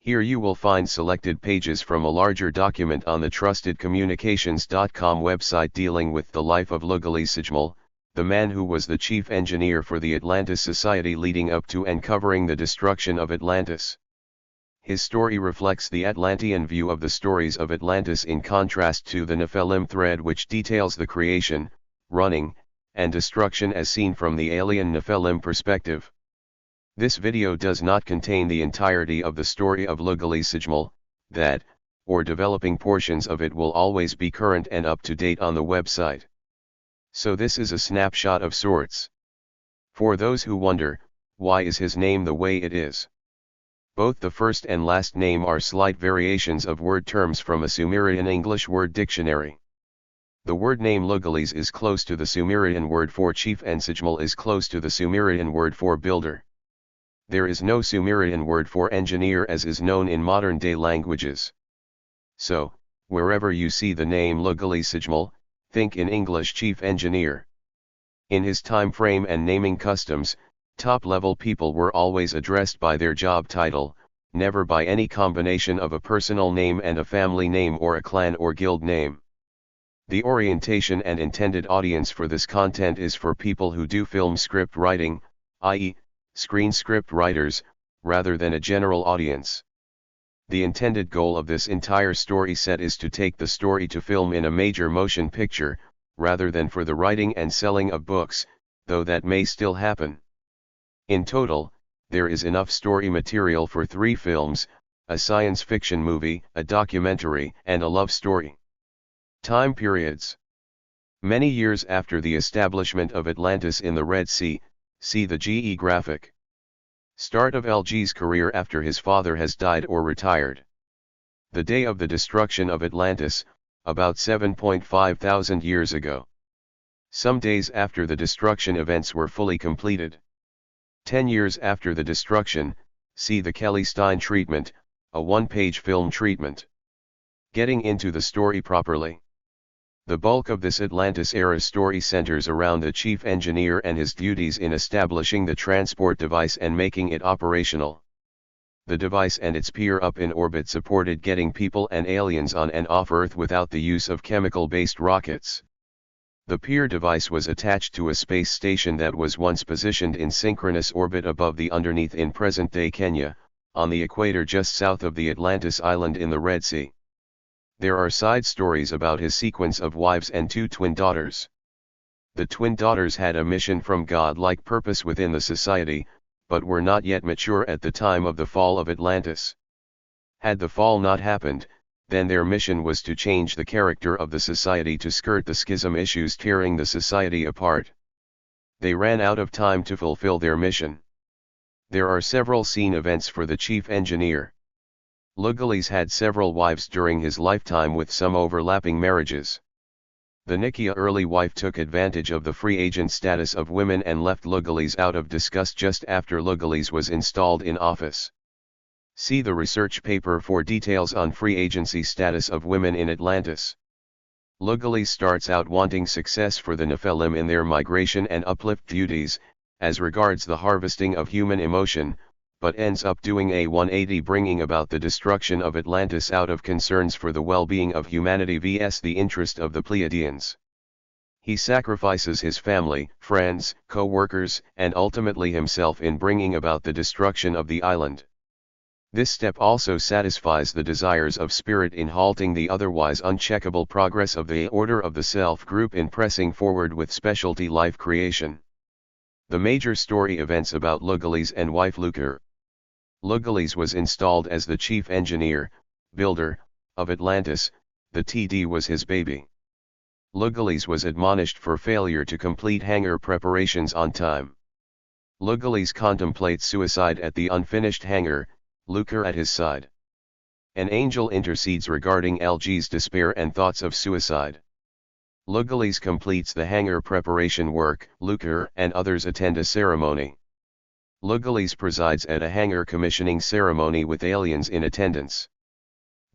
Here you will find selected pages from a larger document on the trustedcommunications.com website dealing with the life of Lugalis Sidgmal, the man who was the chief engineer for the Atlantis Society leading up to and covering the destruction of Atlantis. His story reflects the Atlantean view of the stories of Atlantis in contrast to the Nephilim thread, which details the creation, running, and destruction as seen from the alien Nephilim perspective. This video does not contain the entirety of the story of Lugalis Sidgmal. That, or developing portions of it, will always be current and up to date on the website. So this is a snapshot of sorts. For those who wonder, why is his name the way it is? Both the first and last name are slight variations of word terms from a Sumerian English word dictionary. The word name Lugalis is close to the Sumerian word for chief and Sidgmal is close to the Sumerian word for builder. There is no Sumerian word for engineer as is known in modern-day languages. So, wherever you see the name Lugalis Sidgmal, think in English chief engineer. In his time frame and naming customs, top-level people were always addressed by their job title, never by any combination of a personal name and a family name or a clan or guild name. The orientation and intended audience for this content is for people who do film script writing, i.e., screen script writers, rather than a general audience. The intended goal of this entire story set is to take the story to film in a major motion picture, rather than for the writing and selling of books, though that may still happen. In total, there is enough story material for 3 films, a science fiction movie, a documentary, and a love story. Time periods. Many years after the establishment of Atlantis in the Red Sea, see the GE graphic. Start of LG's career after his father has died or retired. The day of the destruction of Atlantis, about 7.5 thousand years ago. Some days after the destruction events were fully completed. 10 years after the destruction, see the Kelly-Stein treatment, a 1-page film treatment. Getting into the story properly. The bulk of this Atlantis-era story centers around the chief engineer and his duties in establishing the transport device and making it operational. The device and its pier up in orbit supported getting people and aliens on and off Earth without the use of chemical-based rockets. The pier device was attached to a space station that was once positioned in synchronous orbit above the underneath in present-day Kenya, on the equator just south of the Atlantis island in the Red Sea. There are side stories about his sequence of wives and 2 twin daughters. The twin daughters had a mission from God-like purpose within the society, but were not yet mature at the time of the fall of Atlantis. Had the fall not happened, then their mission was to change the character of the society to skirt the schism issues tearing the society apart. They ran out of time to fulfill their mission. There are several scene events for the chief engineer. Lugalis had several wives during his lifetime with some overlapping marriages. The Nikia early wife took advantage of the free agent status of women and left Lugalis out of disgust just after Lugalis was installed in office. See the research paper for details on free agency status of women in Atlantis. Lugalis starts out wanting success for the Nephilim in their migration and uplift duties, as regards the harvesting of human emotion, but ends up doing a 180 bringing about the destruction of Atlantis out of concerns for the well-being of humanity vs the interest of the Pleiadians. He sacrifices his family, friends, co-workers, and ultimately himself in bringing about the destruction of the island. This step also satisfies the desires of spirit in halting the otherwise uncheckable progress of the order of the self group in pressing forward with specialty life creation. The major story events about Lugalis and wife Lukar. Lugalis was installed as the chief engineer, builder, of Atlantis. The TD was his baby. Lugalis was admonished for failure to complete hangar preparations on time. Lugalis contemplates suicide at the unfinished hangar, Lukar at his side. An angel intercedes regarding LG's despair and thoughts of suicide. Lugalis completes the hangar preparation work, Lukar and others attend a ceremony. Lugalis presides at a hangar commissioning ceremony with aliens in attendance.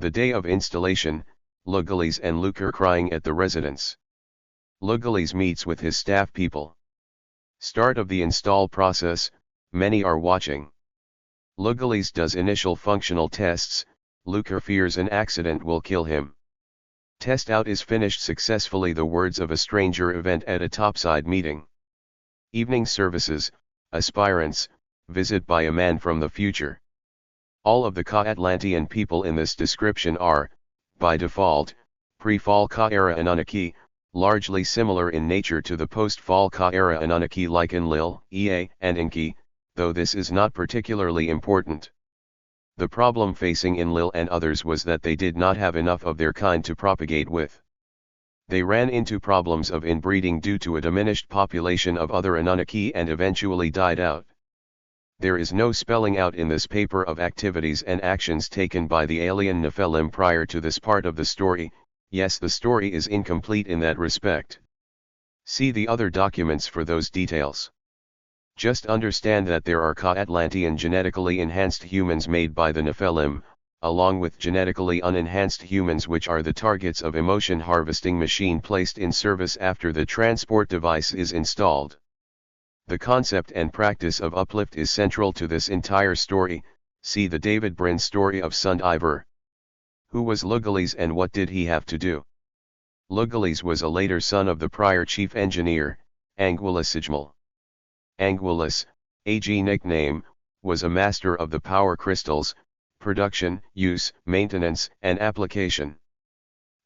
The day of installation, Lugalis and Lukar crying at the residence. Lugalis meets with his staff people. Start of the install process, many are watching. Lugalis does initial functional tests. Luker fears an accident will kill him. Test out is finished successfully, the words of a stranger event at a topside meeting. Evening services, aspirants, visit by a man from the future. All of the Ka-Atlantean people in this description are, by default, pre-fall Ka-era Anunnaki, largely similar in nature to the post-fall Ka-era Anunnaki like Enlil, Ea, and Enki, though this is not particularly important. The problem facing Enlil and others was that they did not have enough of their kind to propagate with. They ran into problems of inbreeding due to a diminished population of other Anunnaki and eventually died out. There is no spelling out in this paper of activities and actions taken by the alien Nephilim prior to this part of the story. Yes, the story is incomplete in that respect. See the other documents for those details. Just understand that there are Ka-Atlantean genetically enhanced humans made by the Nephilim, along with genetically unenhanced humans which are the targets of emotion harvesting machine placed in service after the transport device is installed. The concept and practice of uplift is central to this entire story. See the David Brin story of Sund Iver. Who was Lugalis and what did he have to do? Lugalis was a later son of the prior chief engineer, Lugalis Sidgmal. Lugalis, AG nickname, was a master of the power crystals, production, use, maintenance, and application.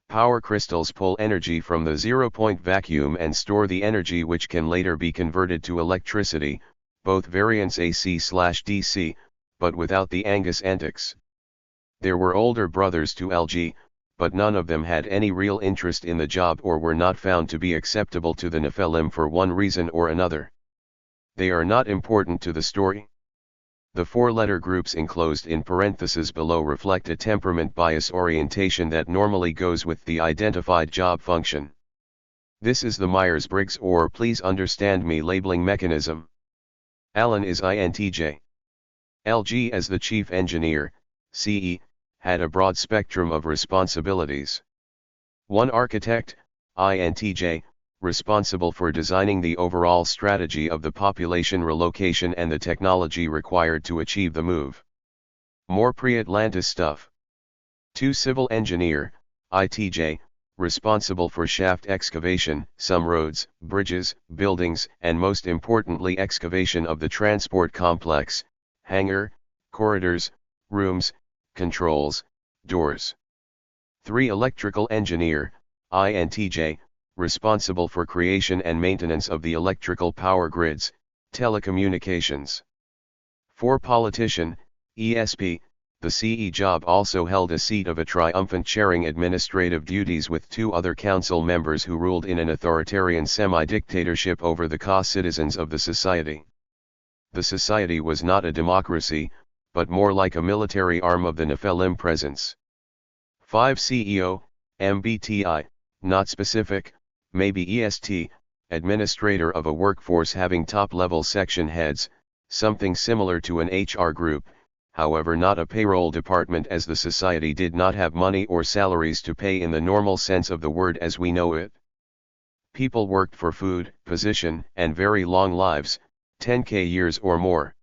Power crystals pull energy from the zero-point vacuum and store the energy which can later be converted to electricity, both variants AC/DC, but without the Angus antics. There were older brothers to LG, but none of them had any real interest in the job or were not found to be acceptable to the Nephilim for one reason or another. They are not important to the story. The four-letter groups enclosed in parentheses below reflect a temperament bias orientation that normally goes with the identified job function. This is the Myers-Briggs or please understand me labeling mechanism. Alan is INTJ. LG as the chief engineer, CE, had a broad spectrum of responsibilities. One architect, INTJ, responsible for designing the overall strategy of the population relocation and the technology required to achieve the move. More pre-Atlantis stuff. 2 Civil engineer, ITJ, responsible for shaft excavation, some roads, bridges, buildings, and most importantly excavation of the transport complex, hangar, corridors, rooms, controls, doors. 3 Electrical engineer, INTJ, responsible for creation and maintenance of the electrical power grids, telecommunications. 4 Politician, ESP, the CE job also held a seat of a triumphant sharing administrative duties with 2 other council members who ruled in an authoritarian semi-dictatorship over the Ka citizens of the society. The society was not a democracy, but more like a military arm of the Nephilim presence. 5 CEO, MBTI, not specific, maybe EST, administrator of a workforce having top-level section heads, something similar to an HR group, however not a payroll department as the society did not have money or salaries to pay in the normal sense of the word as we know it. People worked for food, position, and very long lives, 10k years or more.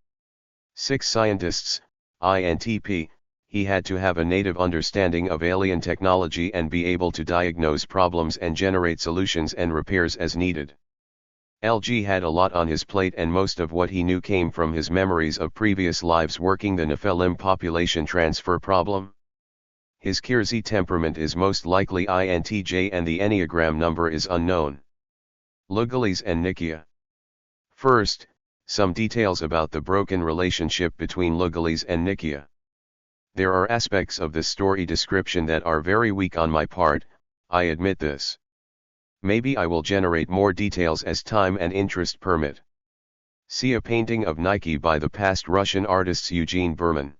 6 Scientists, INTP, he had to have a native understanding of alien technology and be able to diagnose problems and generate solutions and repairs as needed. LG had a lot on his plate and most of what he knew came from his memories of previous lives working the Nephilim population transfer problem. His Kierzi temperament is most likely INTJ and the Enneagram number is unknown. Lugalis and Nikia. First, some details about the broken relationship between Lugalis and Nikia. There are aspects of this story description that are very weak on my part, I admit this. Maybe I will generate more details as time and interest permit. See a painting of Nike by the past Russian artist Eugene Berman.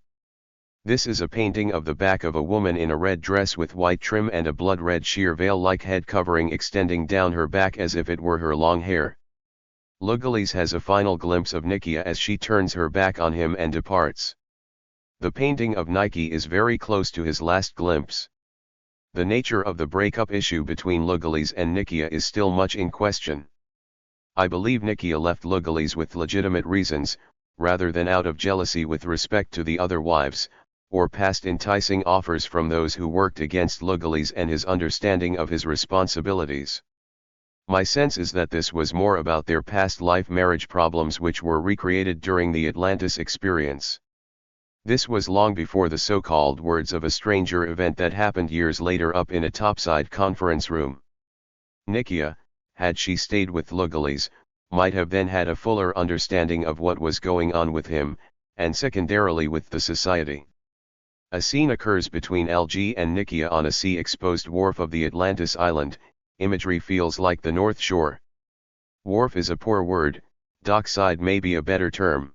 This is a painting of the back of a woman in a red dress with white trim and a blood-red sheer veil-like head covering extending down her back as if it were her long hair. Lugalis has a final glimpse of Nikia as she turns her back on him and departs. The painting of Nike is very close to his last glimpse. The nature of the breakup issue between Lugalis and Nikia is still much in question. I believe Nikia left Lugalis with legitimate reasons, rather than out of jealousy with respect to the other wives, or past enticing offers from those who worked against Lugalis and his understanding of his responsibilities. My sense is that this was more about their past life marriage problems which were recreated during the Atlantis experience. This was long before the so-called words of a stranger event that happened years later up in a topside conference room. Nikia, had she stayed with Lugalis, might have then had a fuller understanding of what was going on with him, and secondarily with the society. A scene occurs between LG and Nikia on a sea-exposed wharf of the Atlantis island. Imagery feels like the North Shore. Wharf is a poor word, dockside may be a better term.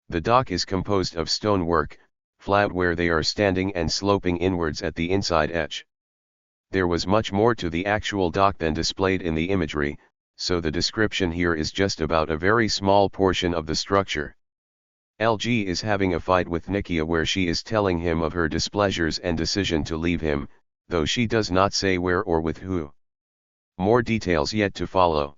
The dock is composed of stonework, flat where they are standing and sloping inwards at the inside edge. There was much more to the actual dock than displayed in the imagery, so the description here is just about a very small portion of the structure. LG is having a fight with Nikia where she is telling him of her displeasures and decision to leave him, though she does not say where or with who. More details yet to follow.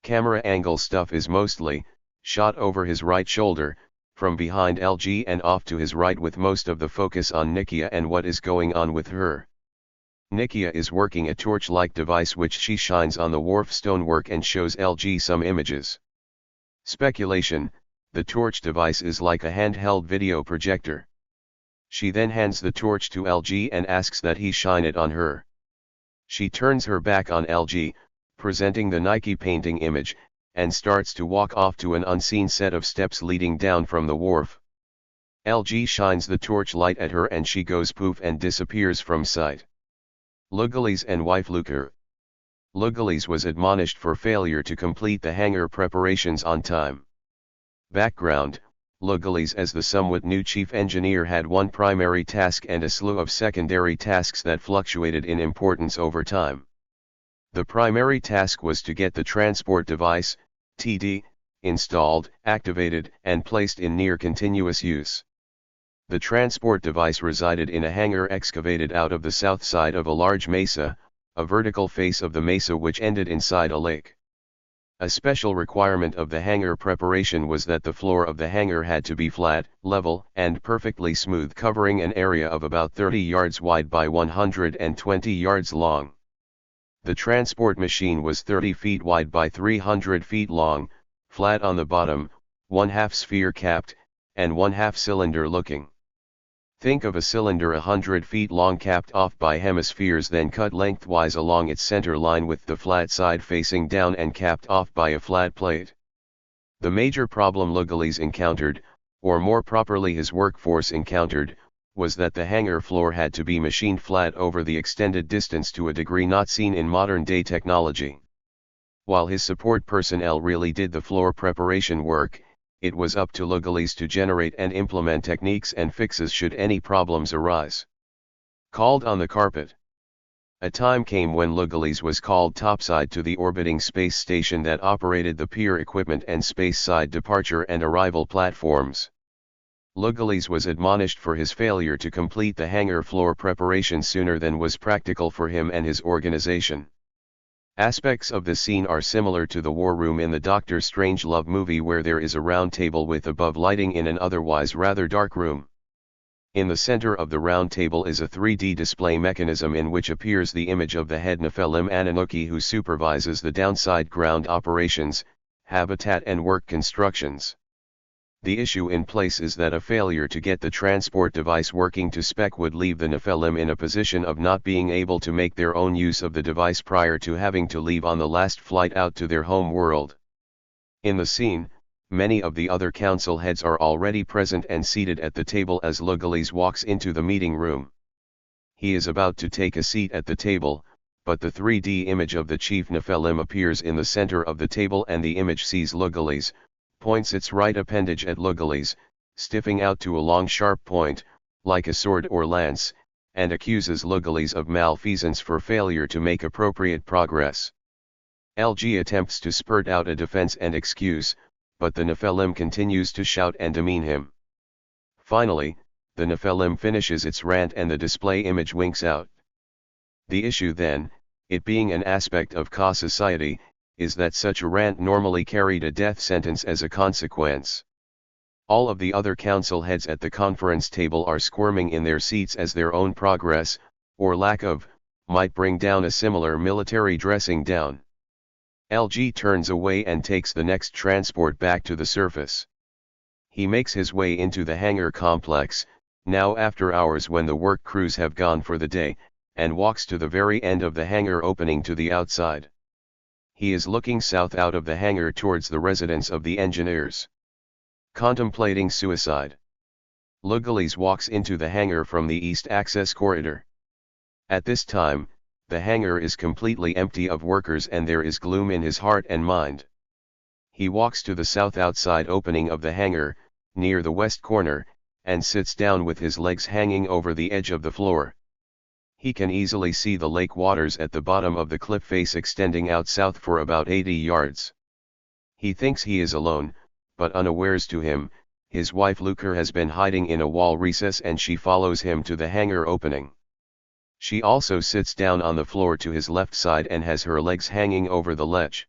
Camera angle stuff is mostly shot over his right shoulder, from behind LG and off to his right, with most of the focus on Nikia and what is going on with her. Nikia is working a torch-like device which she shines on the wharf stonework and shows LG some images. Speculation: the torch device is like a handheld video projector. She then hands the torch to LG and asks that he shine it on her. She turns her back on LG, presenting the Nike painting image, and starts to walk off to an unseen set of steps leading down from the wharf. LG shines the torch light at her and she goes poof and disappears from sight. Lugalis and wife Luker. Lugalis was admonished for failure to complete the hangar preparations on time. Background: Lugalis, as the somewhat new chief engineer, had one primary task and a slew of secondary tasks that fluctuated in importance over time. The primary task was to get the transport device, TD, installed, activated, and placed in near continuous use. The transport device resided in a hangar excavated out of the south side of a large mesa, a vertical face of the mesa which ended inside a lake. A special requirement of the hangar preparation was that the floor of the hangar had to be flat, level, and perfectly smooth, covering an area of about 30 yards wide by 120 yards long. The transport machine was 30 feet wide by 300 feet long, flat on the bottom, 1/2 sphere capped, and 1/2 cylinder looking. Think of a cylinder 100 feet long capped off by hemispheres, then cut lengthwise along its center line with the flat side facing down and capped off by a flat plate. The major problem Lugalis encountered, or more properly his workforce encountered, was that the hangar floor had to be machined flat over the extended distance to a degree not seen in modern-day technology. While his support personnel really did the floor preparation work, it was up to Lugalis to generate and implement techniques and fixes should any problems arise. Called on the carpet. A time came when Lugalis was called topside to the orbiting space station that operated the pier equipment and space-side departure and arrival platforms. Lugalis was admonished for his failure to complete the hangar floor preparation sooner than was practical for him and his organization. Aspects of the scene are similar to the war room in the Doctor Strangelove movie, where there is a round table with above lighting in an otherwise rather dark room. In the center of the round table is a 3D display mechanism in which appears the image of the head Nephilim Anunnaki who supervises the downside ground operations, habitat and work constructions. The issue in place is that a failure to get the transport device working to spec would leave the Nephilim in a position of not being able to make their own use of the device prior to having to leave on the last flight out to their home world. In the scene, many of the other council heads are already present and seated at the table as Lugalis walks into the meeting room. He is about to take a seat at the table, but the 3D image of the chief Nephilim appears in the center of the table and the image sees Lugalis, points its right appendage at Lugalis, stiffing out to a long sharp point, like a sword or lance, and accuses Lugalis of malfeasance for failure to make appropriate progress. LG attempts to spurt out a defense and excuse, but the Nephilim continues to shout and demean him. Finally, the Nephilim finishes its rant and the display image winks out. The issue then, it being an aspect of Ka society, is that such a rant normally carried a death sentence as a consequence. All of the other council heads at the conference table are squirming in their seats as their own progress, or lack of, might bring down a similar military dressing down. LG turns away and takes the next transport back to the surface. He makes his way into the hangar complex, now after hours when the work crews have gone for the day, and walks to the very end of the hangar opening to the outside. He is looking south out of the hangar towards the residence of the engineers. Contemplating suicide. Lugalis walks into the hangar from the east access corridor. At this time, the hangar is completely empty of workers and there is gloom in his heart and mind. He walks to the south outside opening of the hangar, near the west corner, and sits down with his legs hanging over the edge of the floor. He can easily see the lake waters at the bottom of the cliff face extending out south for about 80 yards. He thinks he is alone, but unawares to him, his wife Luker has been hiding in a wall recess and she follows him to the hangar opening. She also sits down on the floor to his left side and has her legs hanging over the ledge.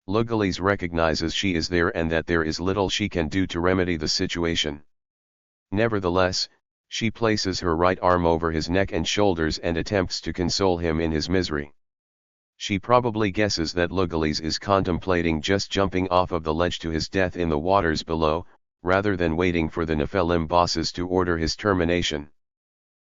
Lugalis recognizes she is there and that there is little she can do to remedy the situation. Nevertheless, she places her right arm over his neck and shoulders and attempts to console him in his misery. She probably guesses that Lugalis is contemplating just jumping off of the ledge to his death in the waters below, rather than waiting for the Nephilim bosses to order his termination.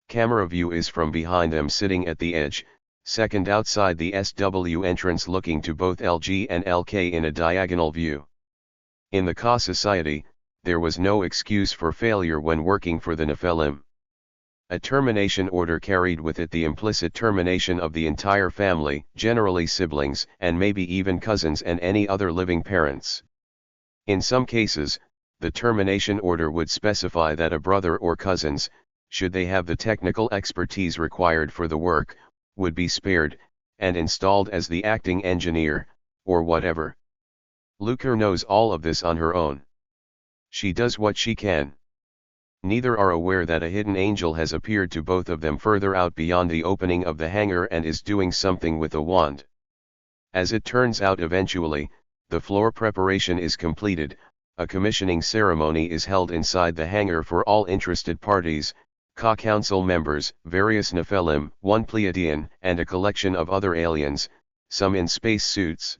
Camera view is from behind them sitting at the edge, second outside the SW entrance looking to both LG and LK in a diagonal view. In the Ka society, there was no excuse for failure when working for the Nephilim. A termination order carried with it the implicit termination of the entire family, generally siblings, and maybe even cousins and any other living parents. In some cases, the termination order would specify that a brother or cousins, should they have the technical expertise required for the work, would be spared, and installed as the acting engineer, or whatever. Luker knows all of this on her own. She does what she can. Neither are aware that a hidden angel has appeared to both of them further out beyond the opening of the hangar and is doing something with a wand. As it turns out eventually, the floor preparation is completed, a commissioning ceremony is held inside the hangar for all interested parties, Ka Council members, various Nephilim, one Pleiadian, and a collection of other aliens, some in space suits.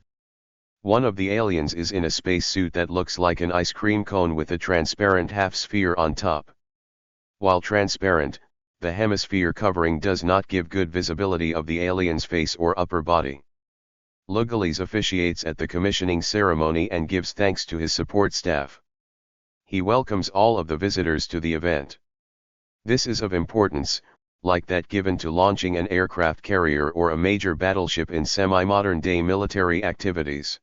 One of the aliens is in a spacesuit that looks like an ice cream cone with a transparent half-sphere on top. While transparent, the hemisphere covering does not give good visibility of the alien's face or upper body. Lugalis officiates at the commissioning ceremony and gives thanks to his support staff. He welcomes all of the visitors to the event. This is of importance, like that given to launching an aircraft carrier or a major battleship in semi-modern day military activities.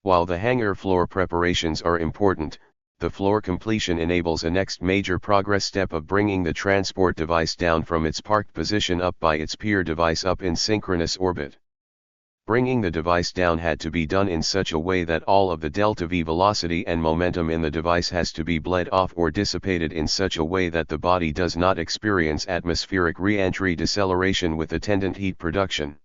While the hangar floor preparations are important, the floor completion enables a next major progress step of bringing the transport device down from its parked position up by its peer device up in synchronous orbit. Bringing the device down had to be done in such a way that all of the delta V velocity and momentum in the device has to be bled off or dissipated in such a way that the body does not experience atmospheric re-entry deceleration with attendant heat production.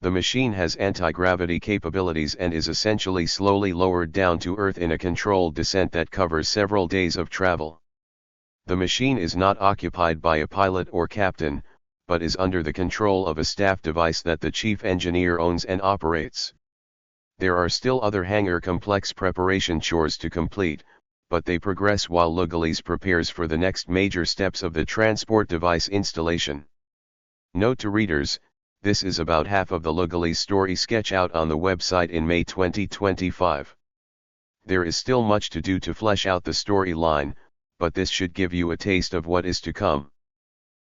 The machine has anti-gravity capabilities and is essentially slowly lowered down to Earth in a controlled descent that covers several days of travel. The machine is not occupied by a pilot or captain, but is under the control of a staff device that the chief engineer owns and operates. There are still other hangar complex preparation chores to complete, but they progress while Lugalis prepares for the next major steps of the transport device installation. Note to readers, this is about half of the Lugalis story sketch out on the website in May 2025. There is still much to do to flesh out the storyline, but this should give you a taste of what is to come.